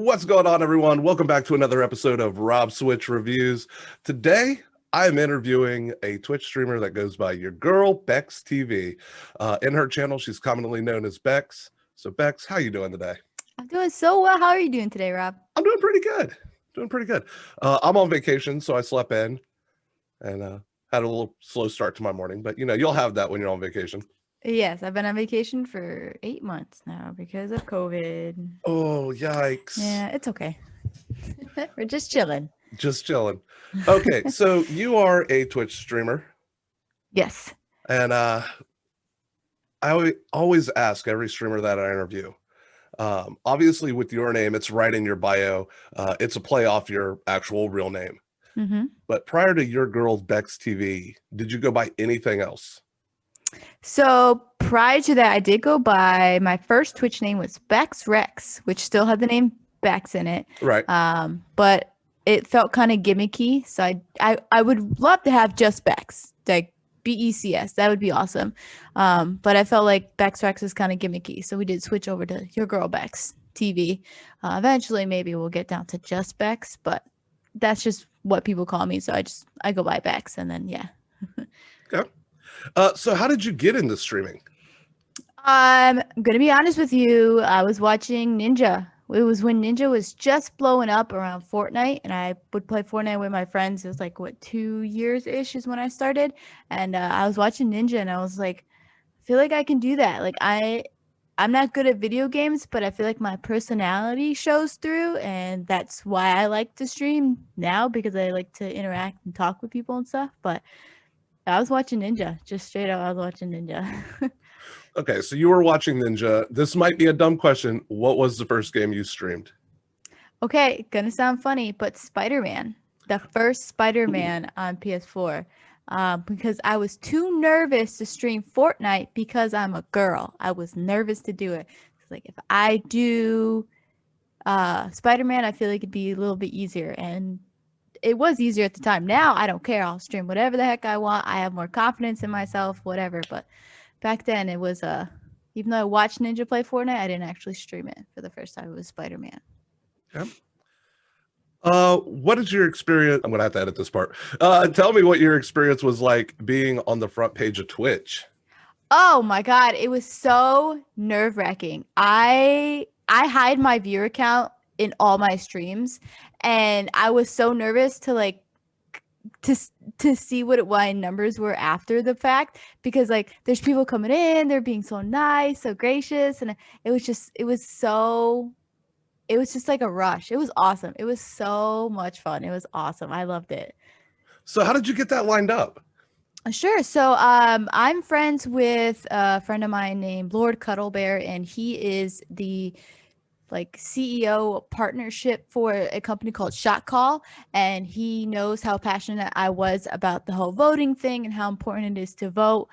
What's going on, everyone? Welcome back to another episode of Rob Switch Reviews. Today, I'm interviewing a Twitch streamer that goes by YourGirlBecsTv. In her channel, she's commonly known as Bex. So, Bex, how you doing today? I'm doing so well. How are you doing today, Rob? I'm doing pretty good. I'm on vacation, so I slept in and had a little slow start to my morning. But, you'll have that when you're on vacation. Yes, I've been on vacation for 8 months now because of COVID. Oh, yikes. Yeah, it's okay. We're just chilling. Just chilling. Okay, so you are a Twitch streamer. Yes. And I always ask every streamer that I interview. Obviously, with your name, it's right in your bio. It's a play off your actual real name. Mm-hmm. But prior to YourGirlBecsTv, did you go by anything else? So prior to that, I did go by, my first Twitch name was Bex Rex, which still had the name Bex in it. Right. But it felt kind of gimmicky. So I would love to have just Bex, like BECS. That would be awesome. But I felt like Bex Rex is kind of gimmicky. So we did switch over to YourGirlBecsTv. Eventually, maybe we'll get down to just Bex, but that's just what people call me. So I go by Bex, and then, yeah. Okay. So how did you get into streaming? I'm going to be honest with you. I was watching Ninja. It was when Ninja was just blowing up around Fortnite, and I would play Fortnite with my friends. It was like, 2 years-ish is when I started. And I was watching Ninja, and I was like, I feel like I can do that. Like, I'm not good at video games, but I feel like my personality shows through, and that's why I like to stream now, because I like to interact and talk with people and stuff. But I was watching Ninja, just straight up. I was watching Ninja. Okay, so you were watching Ninja. This might be a dumb question. What was the first game you streamed? Okay, gonna sound funny, but Spider-Man, the first Spider-Man on PS4, because I was too nervous to stream Fortnite because I'm a girl. I was nervous to do it. It's like, if I do Spider-Man, I feel like it'd be a little bit easier, and it was easier at the time. Now I don't care. I'll stream whatever the heck I want. I have more confidence in myself, whatever. But back then it was even though I watched Ninja play Fortnite, I didn't actually stream it for the first time. It was Spider-Man. Yeah. What is your experience? I'm gonna have to edit this part. Tell me what your experience was like being on the front page of Twitch. Oh my God, it was so nerve-wracking. I hide my viewer count in all my streams, and I was so nervous to to see what my numbers were after the fact, because like there's people coming in, they're being so nice, so gracious, and it was just like a rush. It was awesome. It was so much fun. It was awesome. I loved it. So how did you get that lined up? Sure. So I'm friends with a friend of mine named Lord Cuddlebear, and he is the CEO partnership for a company called Shot Call, and he knows how passionate I was about the whole voting thing and how important it is to vote.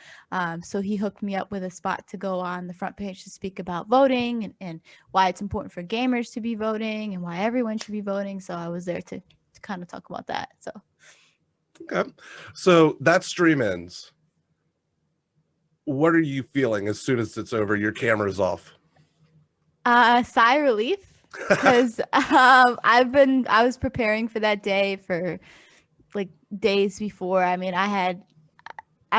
So he hooked me up with a spot to go on the front page to speak about voting and why it's important for gamers to be voting and why everyone should be voting. So I was there to kind of talk about that. So okay, so that stream ends. What are you feeling as soon as it's over? Your camera's off. Sigh of relief, because I was preparing for that day for like days before. I mean, I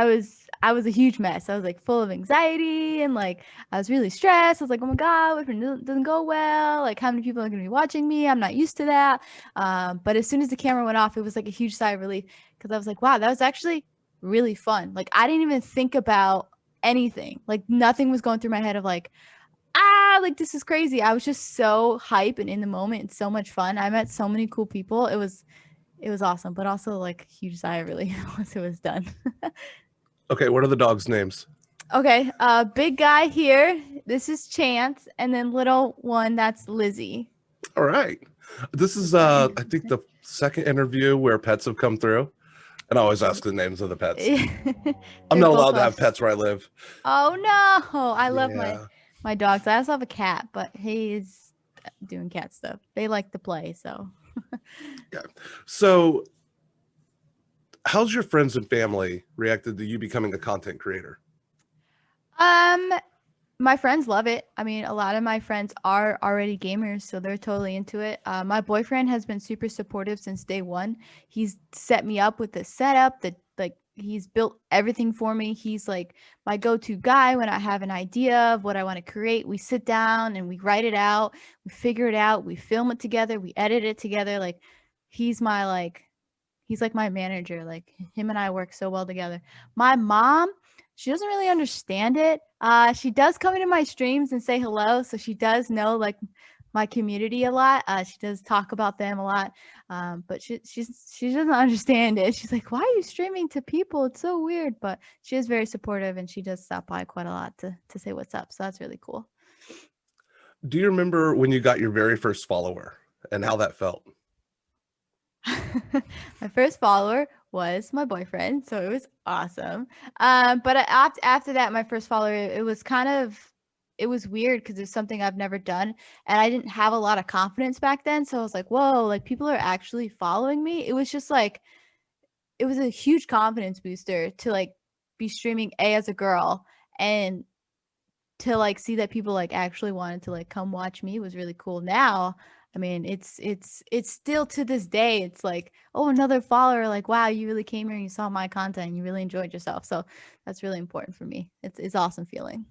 was a huge mess. I was like full of anxiety, and like I was really stressed. I was like, oh my God, what if it doesn't go well? Like, how many people are going to be watching me? I'm not used to that. But as soon as the camera went off, it was like a huge sigh of relief, because I was like, wow, that was actually really fun. Like, I didn't even think about anything. Like, nothing was going through my head of like, like, this is crazy. I was just so hype and in the moment. It's so much fun. I met so many cool people. It was awesome, but also like huge sigh of relief once it was done. Okay, what are the dogs' names? Okay, big guy here, this is Chance, and then little one, that's Lizzie. All right. This is I think the second interview where pets have come through. And I always ask the names of the pets. I'm not allowed to have pets where I live. Oh no. I love my dogs. I also have a cat, but he's doing cat stuff. They like to play, so. Yeah. So how's your friends and family reacted to you becoming a content creator? My friends love it. I mean, a lot of my friends are already gamers, so they're totally into it. My boyfriend has been super supportive since day one. He's set me up with the setup, the like he's built everything for me. He's like my go-to guy when I have an idea of what I want to create. We sit down and we write it out, we figure it out, we film it together, we edit it together. Like he's my like he's like my manager. Like him and I work so well together. My mom, she doesn't really understand it. She does come into my streams and say hello, so she does know like my community a lot. She does talk about them a lot, but she doesn't understand it. She's like, "Why are you streaming to people? It's so weird." But she is very supportive, and she does stop by quite a lot to say what's up. So that's really cool. Do you remember when you got your very first follower and how that felt? My first follower was my boyfriend, so it was awesome. But after that, my first follower, it was kind of it was weird because it's something I've never done, and I didn't have a lot of confidence back then. So I was like, "Whoa, like people are actually following me." It was just like it was a huge confidence booster to like be streaming as a girl and to like see that people like actually wanted to like come watch me was really cool. Now, I mean, it's still to this day, it's like, oh, another follower, like, wow, you really came here and you saw my content and you really enjoyed yourself. So that's really important for me. It's awesome feeling.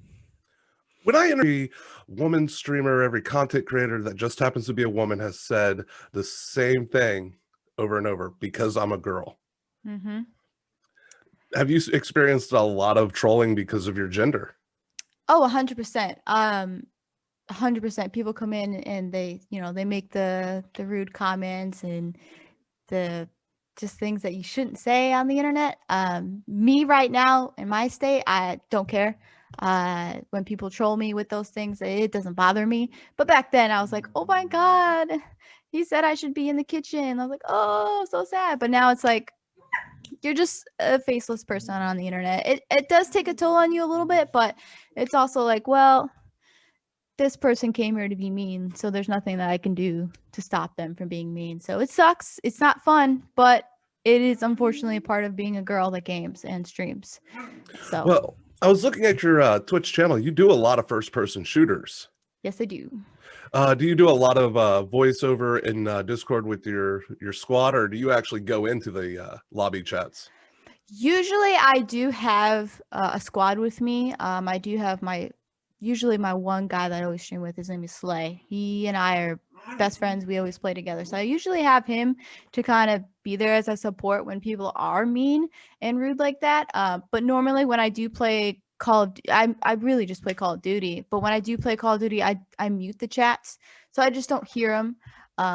When I interview every woman streamer, every content creator that just happens to be a woman has said the same thing over and over because I'm a girl. Mm-hmm. Have you experienced a lot of trolling because of your gender? Oh, 100%. 100%. People come in and they, they make the rude comments and the just things that you shouldn't say on the internet. Me right now in my state, I don't care. When people troll me with those things, it doesn't bother me. But back then, I was like, oh my god, he said I should be in the kitchen. I was like, oh, so sad. But now it's like you're just a faceless person on the internet. It does take a toll on you a little bit, but it's also like, well, this person came here to be mean, so there's nothing that I can do to stop them from being mean. So it sucks. It's not fun, but it is unfortunately a part of being a girl that games and streams. So, Well, I was looking at your Twitch channel. You do a lot of first-person shooters. yes, I do. Do you do a lot of voiceover in Discord with your squad, or do you actually go into the lobby chats? Usually I do have a squad with me. I do have usually my one guy that I always stream with. His name is Slay. He and I are best friends. We always play together. So I usually have him to kind of be there as a support when people are mean and rude like that. But normally when I do play I really just play Call of Duty. But when I do play Call of Duty, I mute the chats, so I just don't hear them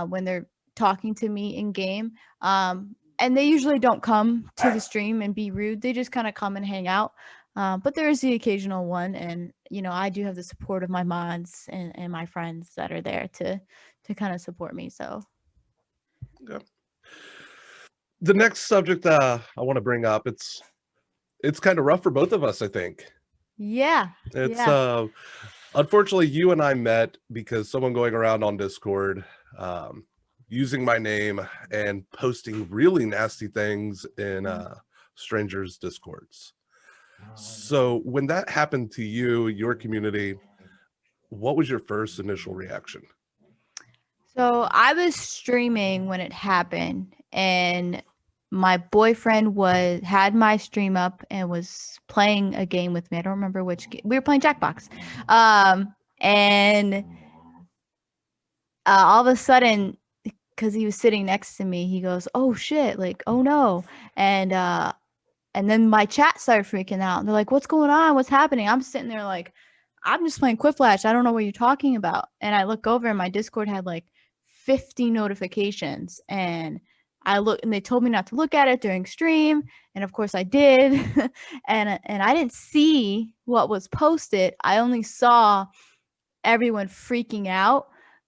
when they're talking to me in game. And they usually don't come to the stream and be rude. They just kind of come and hang out. But there is the occasional one, and I do have the support of my mods and my friends that are there to kind of support me. So Okay. The next subject I want to bring up, it's kind of rough for both of us, I think. yeah, It's yeah. unfortunately you and I met because someone going around on Discord using my name and posting really nasty things in strangers' Discords. So when that happened to you, your community, what was your first initial reaction? So I was streaming when it happened, and my boyfriend had my stream up and was playing a game with me. I don't remember which game. We were playing Jackbox. And all of a sudden, because he was sitting next to me, he goes, "Oh shit!" Like, "Oh no!" And then my chat started freaking out. They're like, "What's going on? What's happening?" I'm sitting there like, "I'm just playing Quiplash. I don't know what you're talking about." And I look over and my Discord had like 50 notifications. And I look and they told me not to look at it during stream. And of course I did. And I didn't see what was posted. I only saw everyone freaking out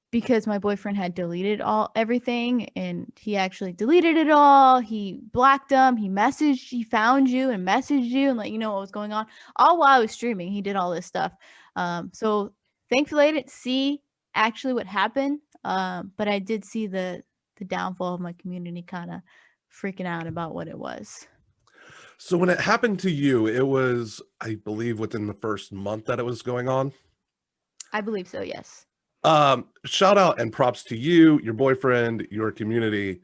because my boyfriend had deleted everything, and he actually deleted it all. He blocked them. He found you and messaged you and let you know what was going on. All while I was streaming, he did all this stuff. So thankfully I didn't see actually what happened. But I did see the downfall of my community kind of freaking out about what it was. So when it happened to you, it was, I believe, within the first month that it was going on. I believe so, yes. Shout out and props to you, your boyfriend, your community.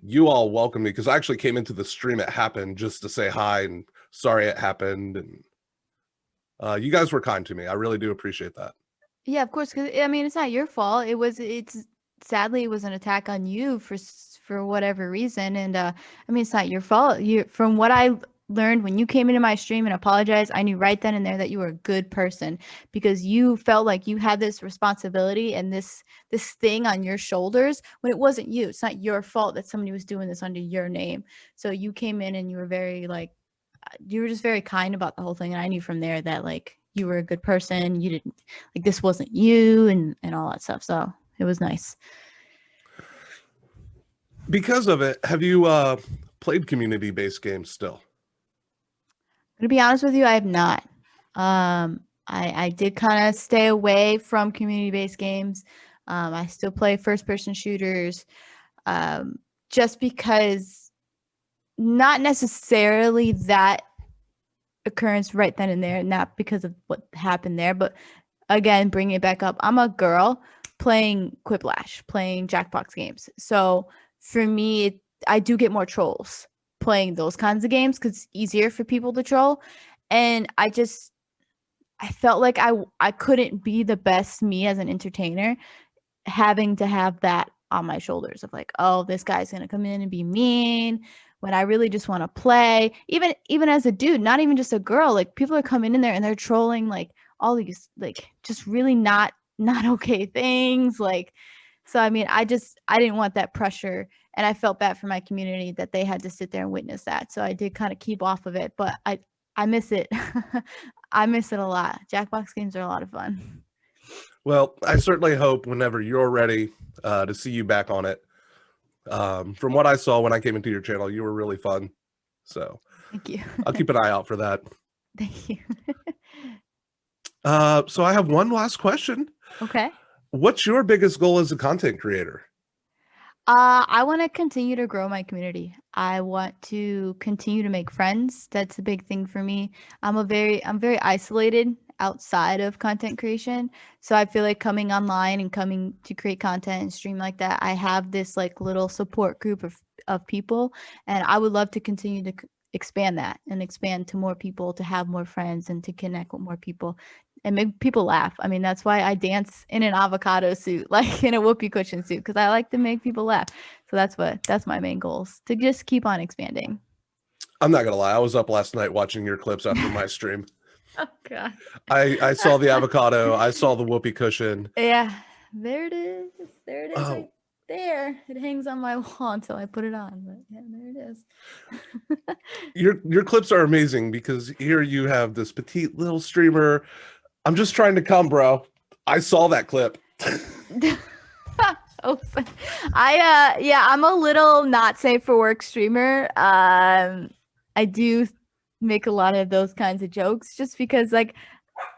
You all welcomed me because I actually came into the stream it happened just to say hi and sorry it happened. And you guys were kind to me. I really do appreciate that. Yeah, of course, because I mean, it's not your fault. It's sadly it was an attack on you for whatever reason, and I mean, it's not your fault. From what I learned when you came into my stream and apologized, I knew right then and there that you were a good person because you felt like you had this responsibility and this thing on your shoulders when it wasn't you. It's not your fault that somebody was doing this under your name. So you came in and you were very you were just very kind about the whole thing, and I knew from there that like you were a good person. You didn't like this wasn't you and all that stuff. So it was nice. Because of it, have you played community-based games still? To be honest with you, I have not. I did kind of stay away from community-based games. I still play first-person shooters, just because not necessarily that occurrence right then and there, not because of what happened there, but again, bringing it back up, I'm a girl playing Quiplash, playing Jackbox games. So for me, I do get more trolls playing those kinds of games because it's easier for people to troll. And I felt like I couldn't be the best me as an entertainer, having to have that on my shoulders of like, oh, this guy's gonna come in and be mean when I really just want to play. Even as a dude, not even just a girl, like people are coming in there and they're trolling like all these like just really not okay things. Like, so I mean, I didn't want that pressure, and I felt bad for my community that they had to sit there and witness that. So I did kind of keep off of it, but I miss it. I miss it a lot. Jackbox games are a lot of fun. Well, I certainly hope whenever you're ready to see you back on it. From what I saw when I came into your channel, you were really fun. So Thank you. I'll keep an eye out for that. Thank you. So I have one last question. Okay. What's your biggest goal as a content creator? I want to continue to grow my community. I want to continue to make friends. That's a big thing for me. I'm very isolated outside of content creation. So I feel like coming online and coming to create content and stream like that, I have this like little support group of people, and I would love to continue to expand that and expand to more people, to have more friends and to connect with more people and make people laugh. I mean, that's why I dance in an avocado suit, like in a whoopee cushion suit, because I like to make people laugh. So that's my main goals, to just keep on expanding. I'm not gonna lie, I was up last night watching your clips after my stream. Oh god. I saw the avocado, I saw the whoopee cushion. Yeah, there it is. There it is. Oh. Right there. It hangs on my wall until I put it on. But yeah, there it is. Your clips are amazing because here you have this petite little streamer. I'm just trying to come, bro. I saw that clip. Oh, I'm a little not safe for work streamer. I do make a lot of those kinds of jokes just because like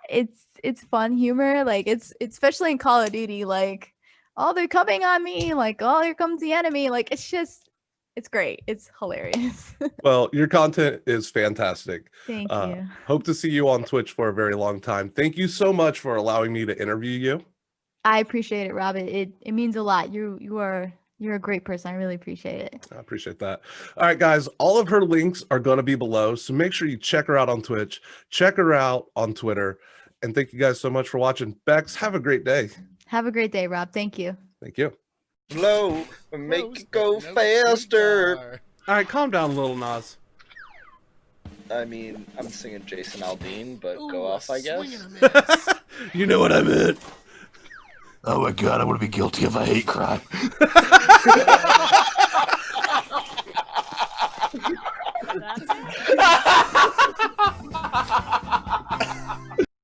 it's fun humor. Like it's especially in Call of Duty, like, oh, they're coming on me, like, oh, here comes the enemy. Like it's great. It's hilarious. Well, your content is fantastic. Thank you. Hope to see you on Twitch for a very long time. Thank you so much for allowing me to interview you. I appreciate it, Rob. It means a lot. You're a great person. I really appreciate it. I appreciate that. All right, guys, all of her links are going to be below. So make sure you check her out on Twitch, check her out on Twitter. And thank you guys so much for watching. Bex, have a great day. Have a great day, Rob. Thank you. Thank you. Slow, make it go faster. All right, calm down, little Nas. I mean, I'm singing Jason Aldean, but go off, I guess. You know what I meant. Oh my god, I want to be guilty of a hate crime.